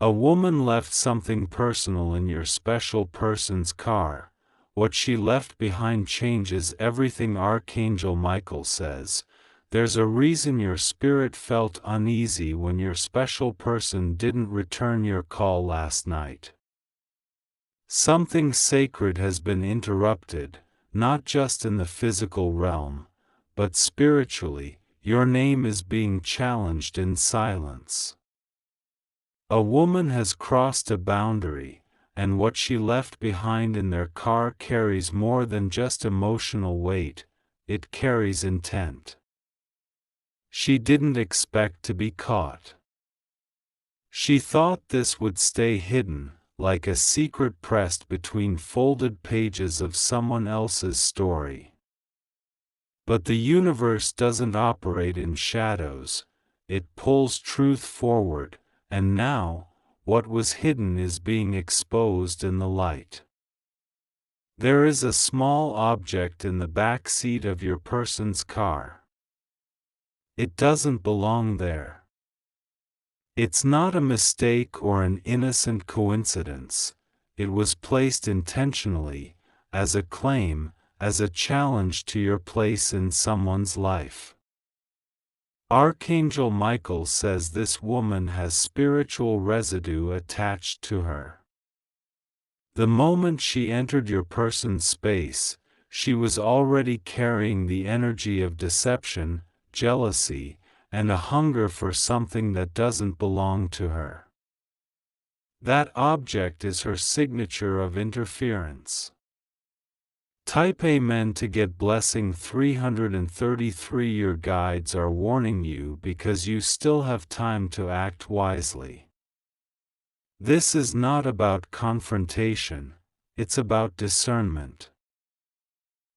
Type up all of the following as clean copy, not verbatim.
A woman left something personal in your special person's car. What she left behind changes everything. Archangel Michael says, there's a reason your spirit felt uneasy when your special person didn't return your call last night. Something sacred has been interrupted, not just in the physical realm, but spiritually. Your name is being challenged in silence. A woman has crossed a boundary, and what she left behind in their car carries more than just emotional weight, it carries intent. She didn't expect to be caught. She thought this would stay hidden, like a secret pressed between folded pages of someone else's story. But the universe doesn't operate in shadows, it pulls truth forward, and now, what was hidden is being exposed in the light. There is a small object in the back seat of your person's car. It doesn't belong there. It's not a mistake or an innocent coincidence. It was placed intentionally, as a claim, as a challenge to your place in someone's life. Archangel Michael says this woman has spiritual residue attached to her. The moment she entered your person's space, she was already carrying the energy of deception, jealousy, and a hunger for something that doesn't belong to her. That object is her signature of interference. Type Amen to get blessing 333. Your guides are warning you because you still have time to act wisely. This is not about confrontation, it's about discernment.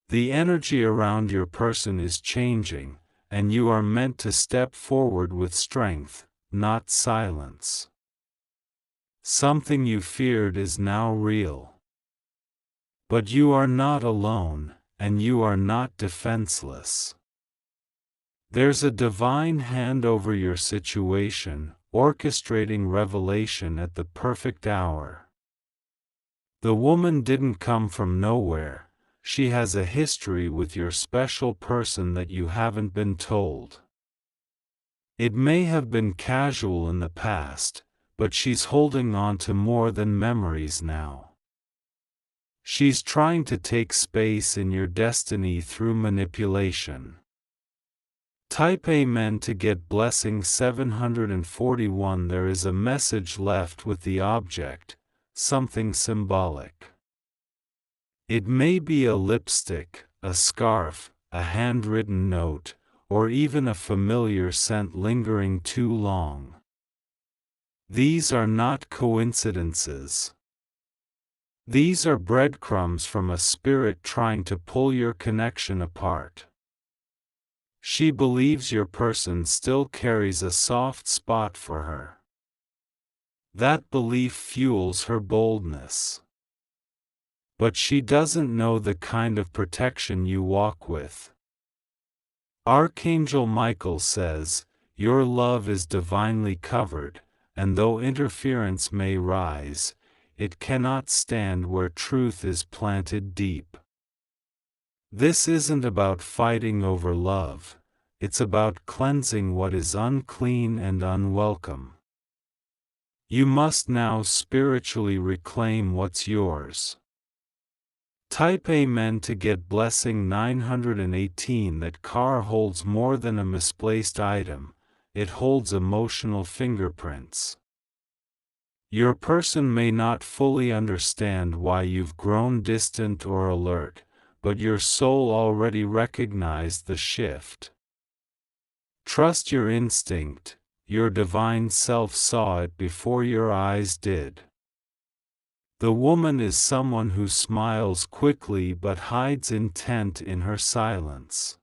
The energy around your person is changing, and you are meant to step forward with strength, not silence. Something you feared is now real. But you are not alone, and you are not defenseless. There's a divine hand over your situation, orchestrating revelation at the perfect hour. The woman didn't come from nowhere, she has a history with your special person that you haven't been told. It may have been casual in the past, but she's holding on to more than memories now. She's trying to take space in your destiny through manipulation. Type Amen to get blessing 741. There is a message left with the object, something symbolic. It may be a lipstick, a scarf, a handwritten note, or even a familiar scent lingering too long. These are not coincidences. These are breadcrumbs from a spirit trying to pull your connection apart. She believes your person still carries a soft spot for her. That belief fuels her boldness. But she doesn't know the kind of protection you walk with. Archangel Michael says, your love is divinely covered, and though interference may rise, it cannot stand where truth is planted deep. This isn't about fighting over love, it's about cleansing what is unclean and unwelcome. You must now spiritually reclaim what's yours. Type Amen to get blessing 918. That car holds more than a misplaced item, it holds emotional fingerprints. Your person may not fully understand why you've grown distant or alert, but your soul already recognized the shift. Trust your instinct, your divine self saw it before your eyes did. The woman is someone who smiles quickly but hides intent in her silence.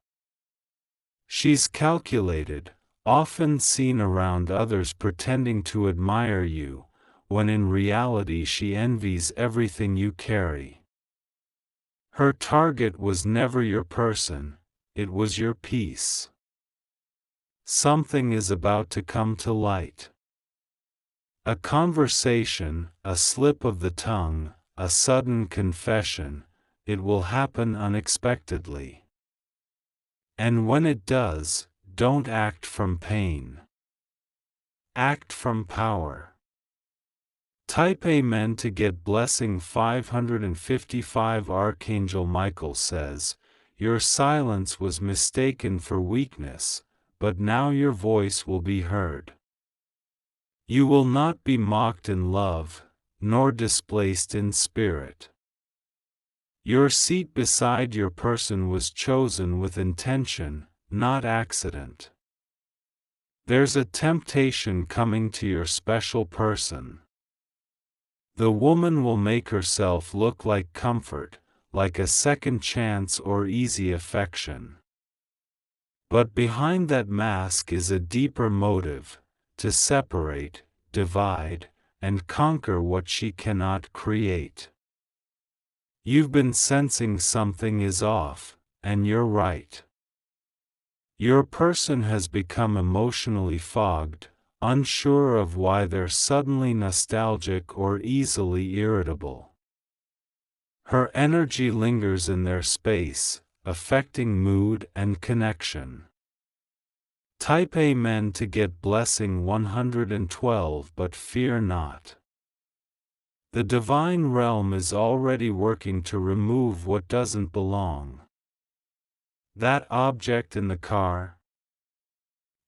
She's calculated, often seen around others pretending to admire you, when in reality she envies everything you carry. Her target was never your person, it was your peace. Something is about to come to light. A conversation, a slip of the tongue, a sudden confession, it will happen unexpectedly. And when it does, don't act from pain. Act from power. Type Amen to get blessing 555. Archangel Michael says, "Your silence was mistaken for weakness, but now your voice will be heard. You will not be mocked in love, nor displaced in spirit. Your seat beside your person was chosen with intention, not accident. There's a temptation coming to your special person. The woman will make herself look like comfort, like a second chance or easy affection. But behind that mask is a deeper motive, to separate, divide, and conquer what she cannot create. You've been sensing something is off, and you're right. Your person has become emotionally fogged, unsure of why they're suddenly nostalgic or easily irritable. Her energy lingers in their space, affecting mood and connection. Type Amen to get blessing 112. But fear not. The divine realm is already working to remove what doesn't belong. That object in the car?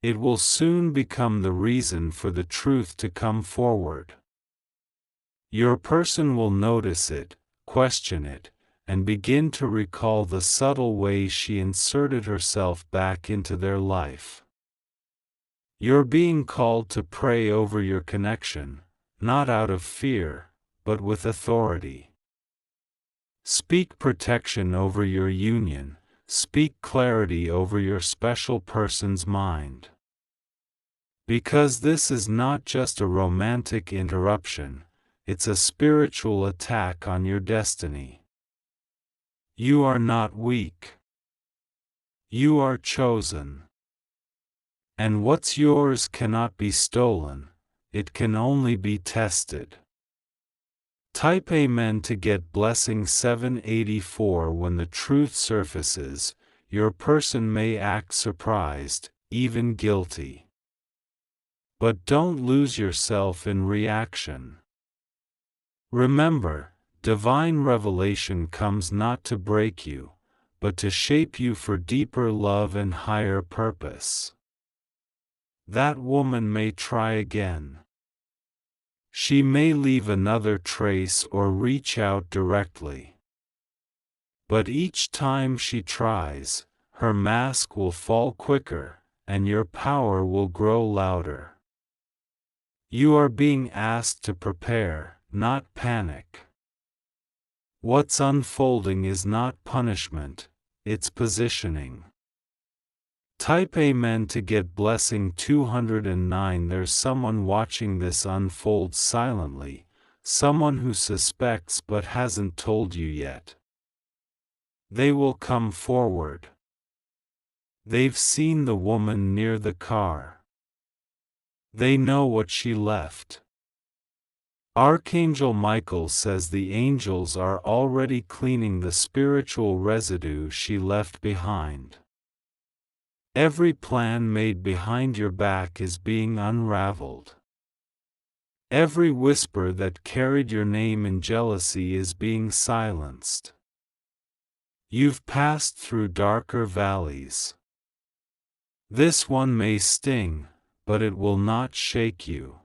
It will soon become the reason for the truth to come forward. Your person will notice it, question it, and begin to recall the subtle ways she inserted herself back into their life. You're being called to pray over your connection, not out of fear, but with authority. Speak protection over your union, speak clarity over your special person's mind. Because this is not just a romantic interruption, it's a spiritual attack on your destiny. You are not weak. You are chosen. And what's yours cannot be stolen, it can only be tested. Type Amen to get blessing 784. When the truth surfaces, your person may act surprised, even guilty. But don't lose yourself in reaction. Remember, divine revelation comes not to break you, but to shape you for deeper love and higher purpose. That woman may try again. She may leave another trace or reach out directly. But each time she tries, her mask will fall quicker, and your power will grow louder. You are being asked to prepare, not panic. What's unfolding is not punishment, it's positioning. Type Amen to get blessing 209. There's someone watching this unfold silently, someone who suspects but hasn't told you yet. They will come forward. They've seen the woman near the car. They know what she left. Archangel Michael says the angels are already cleaning the spiritual residue she left behind. Every plan made behind your back is being unraveled. Every whisper that carried your name in jealousy is being silenced. You've passed through darker valleys. This one may sting, but it will not shake you.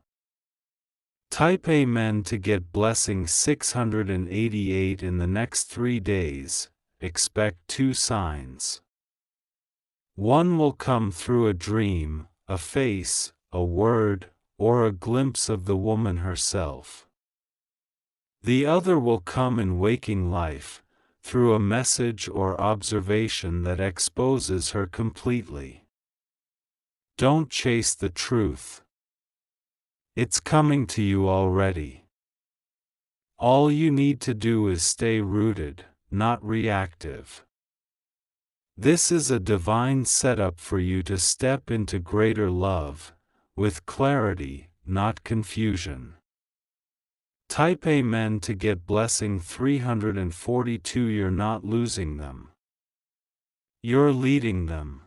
Type Amen to get blessing 688. In the next 3 days, expect 2 signs. One will come through a dream, a face, a word, or a glimpse of the woman herself. The other will come in waking life, through a message or observation that exposes her completely. Don't chase the truth. It's coming to you already. All you need to do is stay rooted, not reactive. This is a divine setup for you to step into greater love, with clarity, not confusion. Type Amen to get blessing 342. You're not losing them. You're leading them.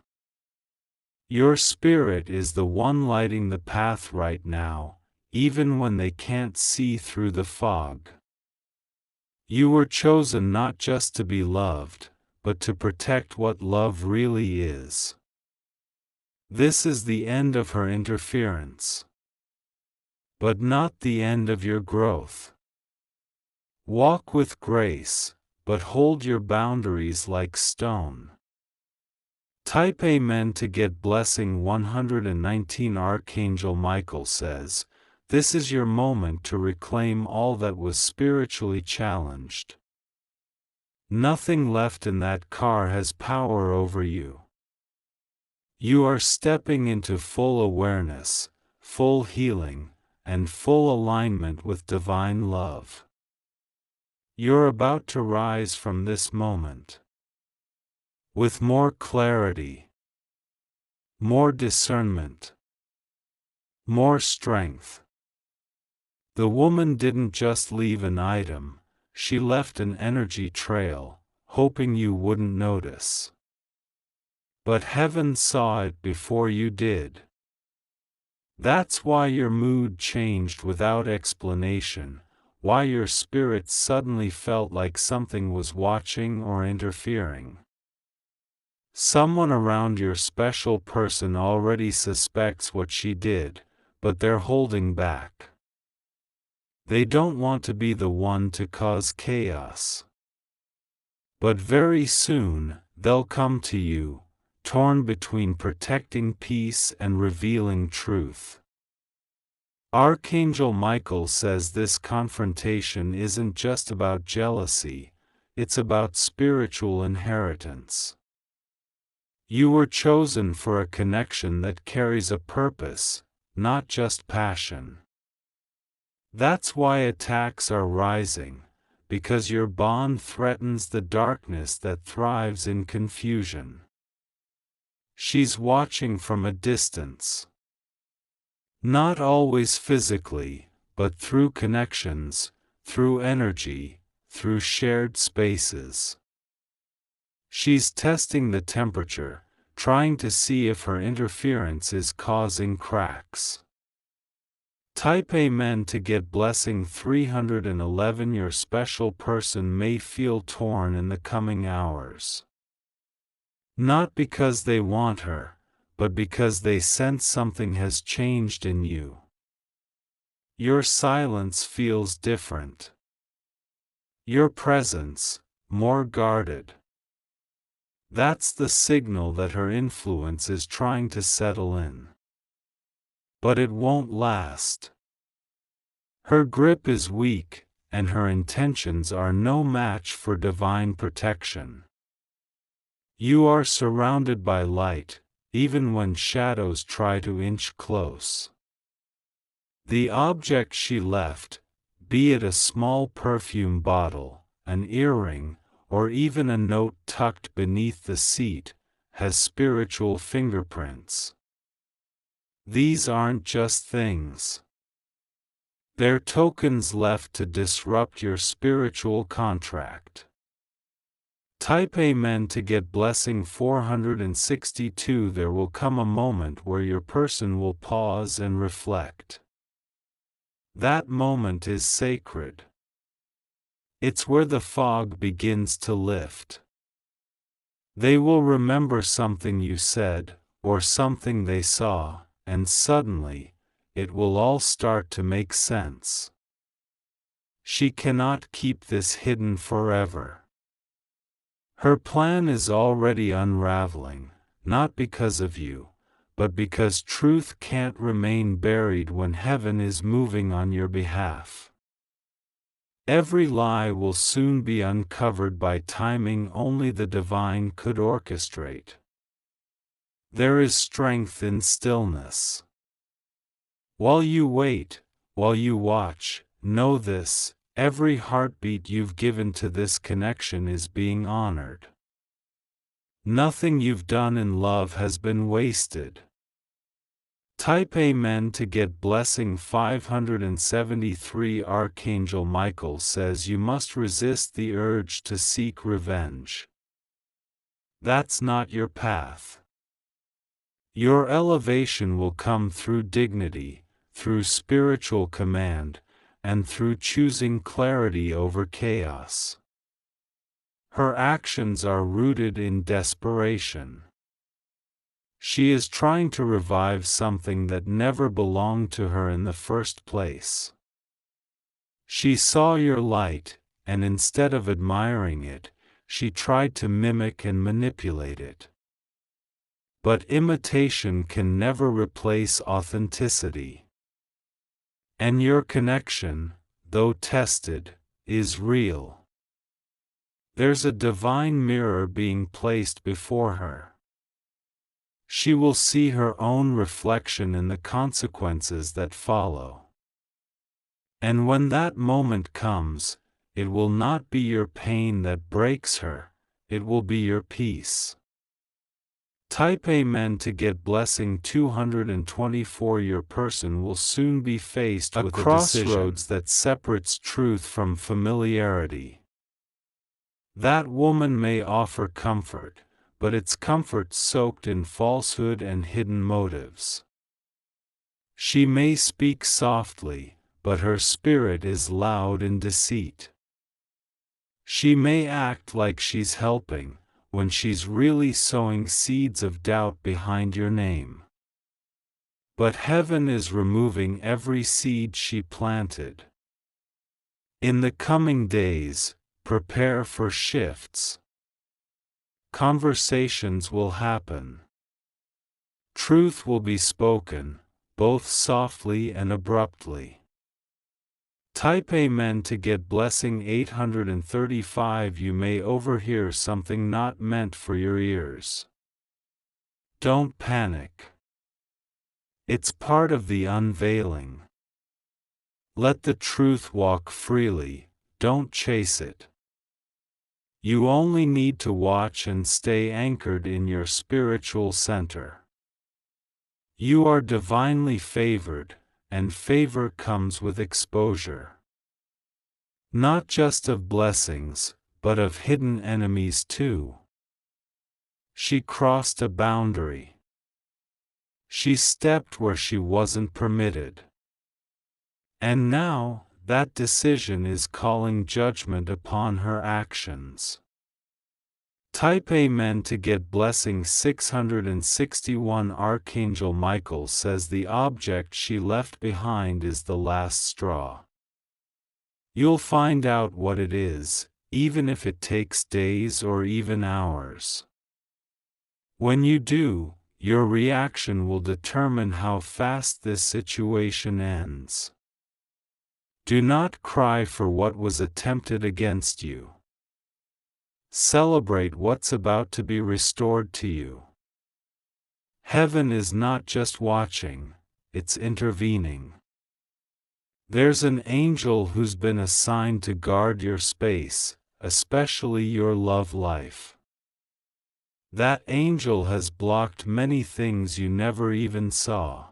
Your spirit is the one lighting the path right now, even when they can't see through the fog. You were chosen not just to be loved, but to protect what love really is. This is the end of her interference, but not the end of your growth. Walk with grace, but hold your boundaries like stone. Type Amen to get blessing 119. Archangel Michael says, this is your moment to reclaim all that was spiritually challenged. Nothing left in that car has power over you. You are stepping into full awareness, full healing, and full alignment with divine love. You're about to rise from this moment with more clarity, more discernment, more strength. The woman didn't just leave an item, she left an energy trail, hoping you wouldn't notice. But heaven saw it before you did. That's why your mood changed without explanation, why your spirit suddenly felt like something was watching or interfering. Someone around your special person already suspects what she did, but they're holding back. They don't want to be the one to cause chaos. But very soon, they'll come to you, torn between protecting peace and revealing truth. Archangel Michael says this confrontation isn't just about jealousy, it's about spiritual inheritance. You were chosen for a connection that carries a purpose, not just passion. That's why attacks are rising, because your bond threatens the darkness that thrives in confusion. She's watching from a distance. Not always physically, but through connections, through energy, through shared spaces. She's testing the temperature, trying to see if her interference is causing cracks. Type Amen to get blessing 311. Your special person may feel torn in the coming hours. Not because they want her, but because they sense something has changed in you. Your silence feels different. Your presence, more guarded. That's the signal that her influence is trying to settle in. But it won't last. Her grip is weak, and her intentions are no match for divine protection. You are surrounded by light, even when shadows try to inch close. The object she left, be it a small perfume bottle, an earring, or even a note tucked beneath the seat, has spiritual fingerprints. These aren't just things. They're tokens left to disrupt your spiritual contract. Type Amen to get blessing 462. There will come a moment where your person will pause and reflect. That moment is sacred. It's where the fog begins to lift. They will remember something you said, or something they saw, and suddenly, it will all start to make sense. She cannot keep this hidden forever. Her plan is already unraveling, not because of you, but because truth can't remain buried when heaven is moving on your behalf. Every lie will soon be uncovered by timing only the divine could orchestrate. There is strength in stillness. While you wait, while you watch, know this: every heartbeat you've given to this connection is being honored. Nothing you've done in love has been wasted. Type Amen to get blessing 573. Archangel Michael says you must resist the urge to seek revenge. That's not your path. Your elevation will come through dignity, through spiritual command, and through choosing clarity over chaos. Her actions are rooted in desperation. She is trying to revive something that never belonged to her in the first place. She saw your light, and instead of admiring it, she tried to mimic and manipulate it. But imitation can never replace authenticity. And your connection, though tested, is real. There's a divine mirror being placed before her. She will see her own reflection in the consequences that follow. And when that moment comes, it will not be your pain that breaks her, it will be your peace. Type Amen to get blessing 224. Your person will soon be faced with a crossroads that separates truth from familiarity. That woman may offer comfort, but it's comfort soaked in falsehood and hidden motives. She may speak softly, but her spirit is loud in deceit. She may act like she's helping, when she's really sowing seeds of doubt behind your name. But heaven is removing every seed she planted. In the coming days, prepare for shifts. Conversations will happen. Truth will be spoken, both softly and abruptly. Type Amen to get blessing 835. You may overhear something not meant for your ears. Don't panic. It's part of the unveiling. Let the truth walk freely, don't chase it. You only need to watch and stay anchored in your spiritual center. You are divinely favored, and favor comes with exposure. Not just of blessings, but of hidden enemies too. She crossed a boundary. She stepped where she wasn't permitted. And now, that decision is calling judgment upon her actions. Type Amen to get blessing 661. Archangel Michael says the object she left behind is the last straw. You'll find out what it is, even if it takes days or even hours. When you do, your reaction will determine how fast this situation ends. Do not cry for what was attempted against you. Celebrate what's about to be restored to you. Heaven is not just watching, it's intervening. There's an angel who's been assigned to guard your space, especially your love life. That angel has blocked many things you never even saw.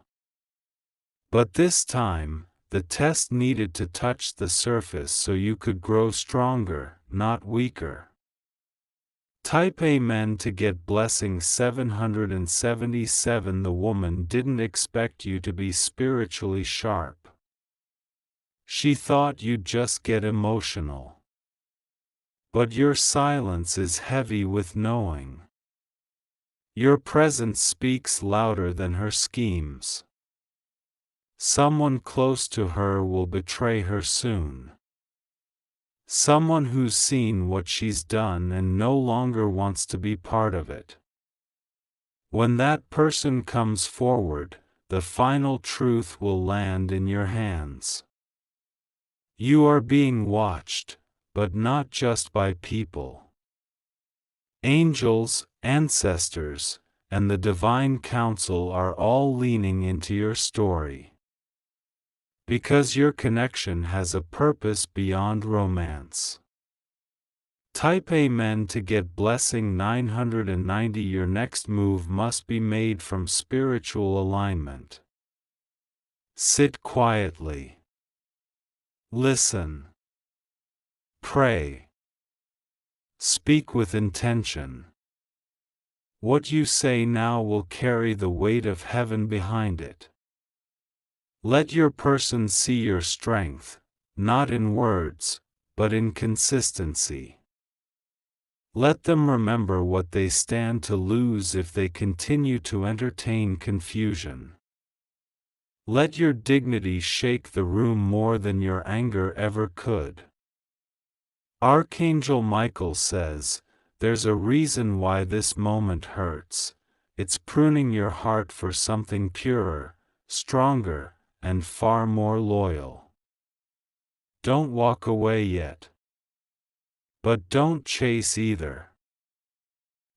But this time, the test needed to touch the surface so you could grow stronger, not weaker. Type Amen to get blessing 777. The woman didn't expect you to be spiritually sharp. She thought you'd just get emotional. But your silence is heavy with knowing. Your presence speaks louder than her schemes. Someone close to her will betray her soon. Someone who's seen what she's done and no longer wants to be part of it. When that person comes forward, the final truth will land in your hands. You are being watched, but not just by people. Angels, ancestors, and the divine council are all leaning into your story. Because your connection has a purpose beyond romance. Type Amen to get blessing 990. Your next move must be made from spiritual alignment. Sit quietly. Listen. Pray. Speak with intention. What you say now will carry the weight of heaven behind it. Let your person see your strength, not in words, but in consistency. Let them remember what they stand to lose if they continue to entertain confusion. Let your dignity shake the room more than your anger ever could. Archangel Michael says, there's a reason why this moment hurts. It's pruning your heart for something purer, stronger, and far more loyal. Don't walk away yet. But don't chase either.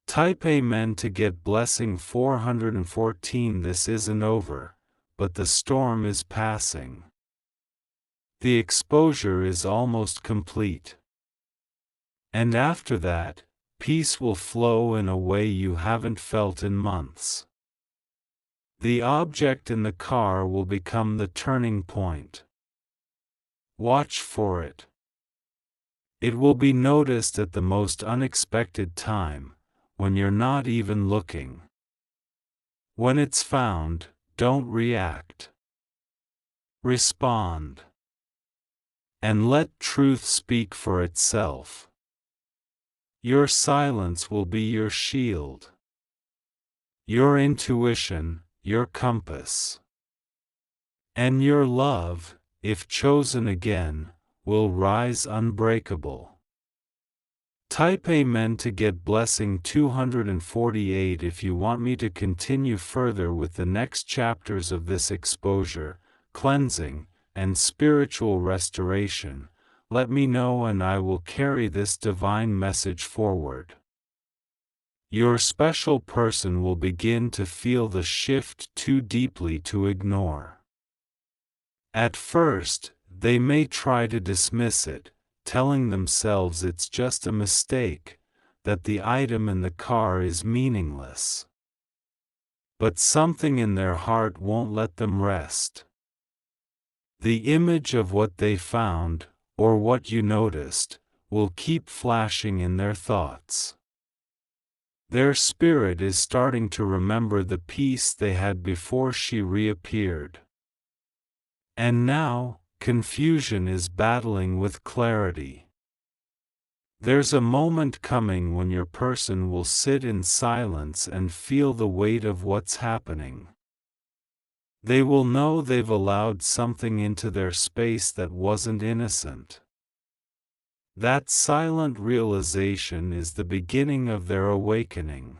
Type Amen to get blessing 414. This isn't over, but the storm is passing. The exposure is almost complete. And after that, peace will flow in a way you haven't felt in months. The object in the car will become the turning point. Watch for it. It will be noticed at the most unexpected time, when you're not even looking. When it's found, don't react. Respond. And let truth speak for itself. Your silence will be your shield. Your intuition, your compass. And your love, if chosen again, will rise unbreakable. Type Amen to get blessing 248 if you want me to continue further with the next chapters of this exposure, cleansing, and spiritual restoration. Let me know and I will carry this divine message forward. Your special person will begin to feel the shift too deeply to ignore. At first, they may try to dismiss it, telling themselves it's just a mistake, that the item in the car is meaningless. But something in their heart won't let them rest. The image of what they found, or what you noticed, will keep flashing in their thoughts. Their spirit is starting to remember the peace they had before she reappeared. And now, confusion is battling with clarity. There's a moment coming when your person will sit in silence and feel the weight of what's happening. They will know they've allowed something into their space that wasn't innocent. That silent realization is the beginning of their awakening.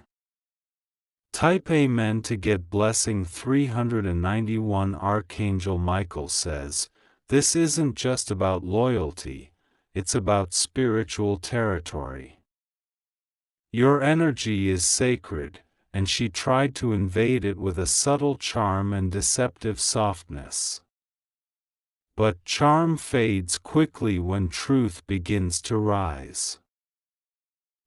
Type Amen to get blessing 391. Archangel Michael says, this isn't just about loyalty, it's about spiritual territory. Your energy is sacred, and she tried to invade it with a subtle charm and deceptive softness. But charm fades quickly when truth begins to rise.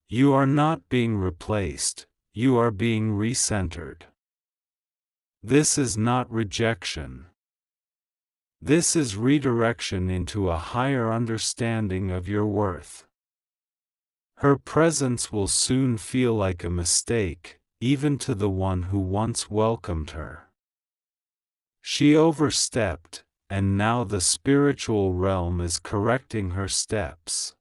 You are not being replaced, you are being recentered. This is not rejection. This is redirection into a higher understanding of your worth. Her presence will soon feel like a mistake, even to the one who once welcomed her. She overstepped, and now the spiritual realm is correcting her steps.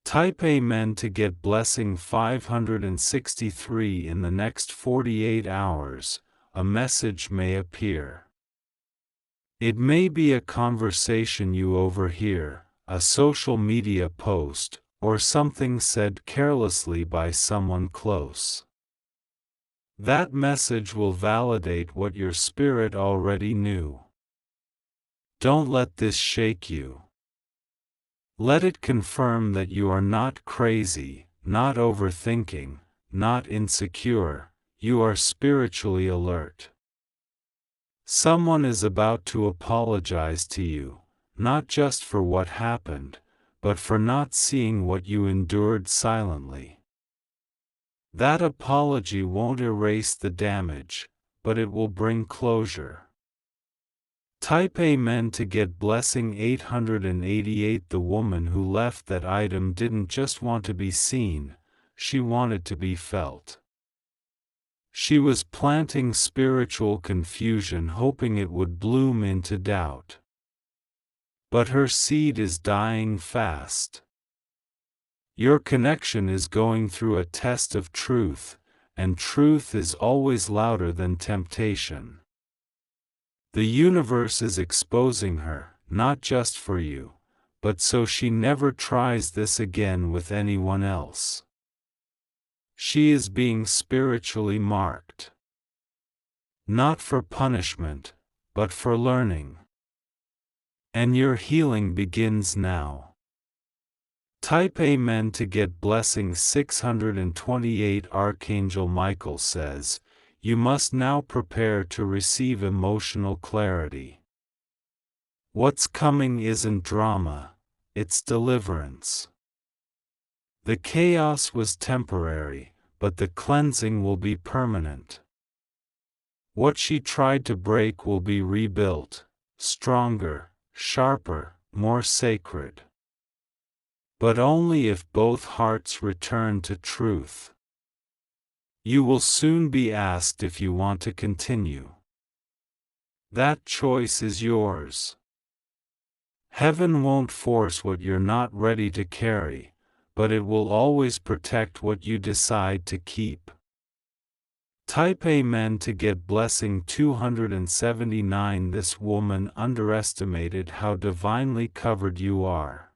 Type Amen to get blessing 563. In the next 48 hours, a message may appear. It may be a conversation you overhear, a social media post, or something said carelessly by someone close. That message will validate what your spirit already knew. Don't let this shake you. Let it confirm that you are not crazy, not overthinking, not insecure, you are spiritually alert. Someone is about to apologize to you, not just for what happened, but for not seeing what you endured silently. That apology won't erase the damage, but it will bring closure. Type Amen to get blessing 888. The woman who left that item didn't just want to be seen, she wanted to be felt. She was planting spiritual confusion, hoping it would bloom into doubt. But her seed is dying fast. Your connection is going through a test of truth, and truth is always louder than temptation. The universe is exposing her, not just for you, but so she never tries this again with anyone else. She is being spiritually marked. Not for punishment, but for learning. And your healing begins now. Type Amen to get blessing 628. Archangel Michael says, you must now prepare to receive emotional clarity. What's coming isn't drama, it's deliverance. The chaos was temporary, but the cleansing will be permanent. What she tried to break will be rebuilt, stronger, sharper, more sacred. But only if both hearts return to truth. You will soon be asked if you want to continue. That choice is yours. Heaven won't force what you're not ready to carry, but it will always protect what you decide to keep. Type Amen to get blessing 279. This woman underestimated how divinely covered you are.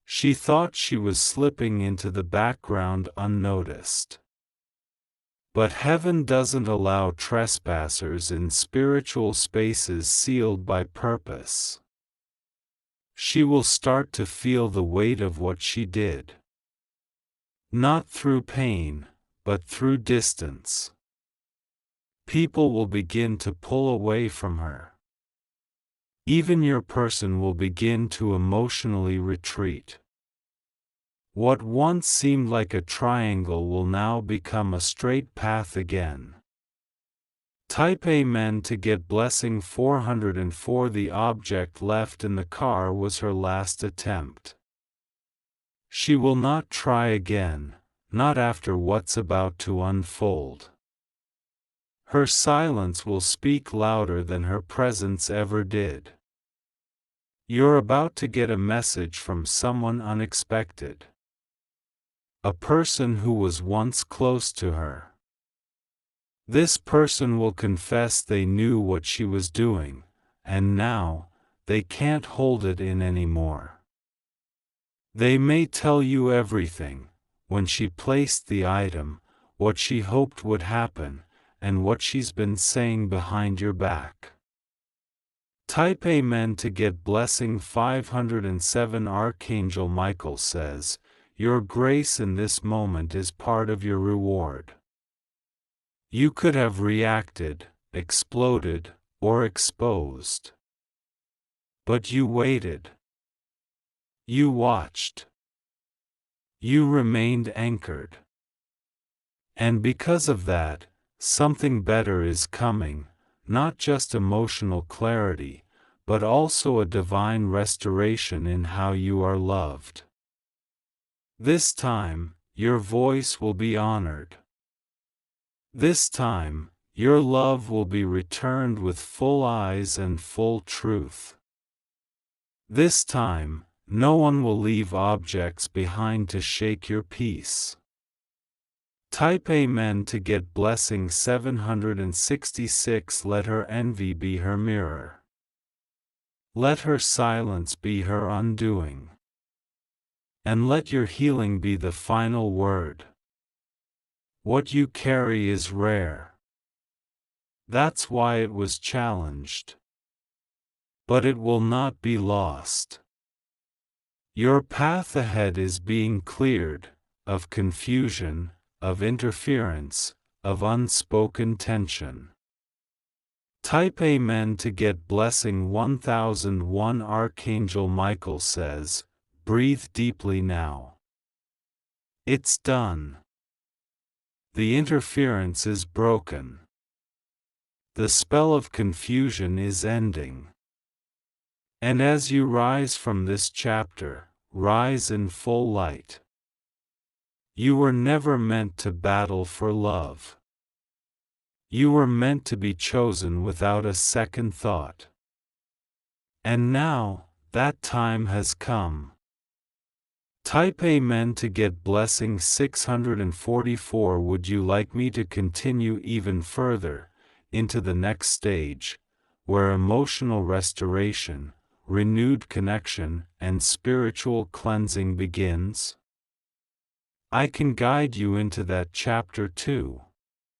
She thought she was slipping into the background unnoticed. But heaven doesn't allow trespassers in spiritual spaces sealed by purpose. She will start to feel the weight of what she did. Not through pain, but through distance. People will begin to pull away from her. Even your person will begin to emotionally retreat. What once seemed like a triangle will now become a straight path again. Type Amen to get blessing 404. The object left in the car was her last attempt. She will not try again, not after what's about to unfold. Her silence will speak louder than her presence ever did. You're about to get a message from someone unexpected. A person who was once close to her. This person will confess they knew what she was doing, and now, they can't hold it in anymore. They may tell you everything, when she placed the item, what she hoped would happen, and what she's been saying behind your back. Type Amen to get blessing 507. Archangel Michael says, your grace in this moment is part of your reward. You could have reacted, exploded, or exposed. But you waited. You watched. You remained anchored. And because of that, something better is coming, not just emotional clarity, but also a divine restoration in how you are loved. This time, your voice will be honored. This time, your love will be returned with full eyes and full truth. This time, no one will leave objects behind to shake your peace. Type Amen to get blessing 766. Let her envy be her mirror. Let her silence be her undoing. And let your healing be the final word. What you carry is rare. That's why it was challenged. But it will not be lost. Your path ahead is being cleared, of confusion, of interference, of unspoken tension. Type Amen to get blessing 1001. Archangel Michael says, breathe deeply now. It's done. The interference is broken. The spell of confusion is ending. And as you rise from this chapter, rise in full light. You were never meant to battle for love. You were meant to be chosen without a second thought. And now, that time has come. Type Amen to get blessing 644. Would you like me to continue even further, into the next stage, where emotional restoration, renewed connection, and spiritual cleansing begins? I can guide you into that chapter too.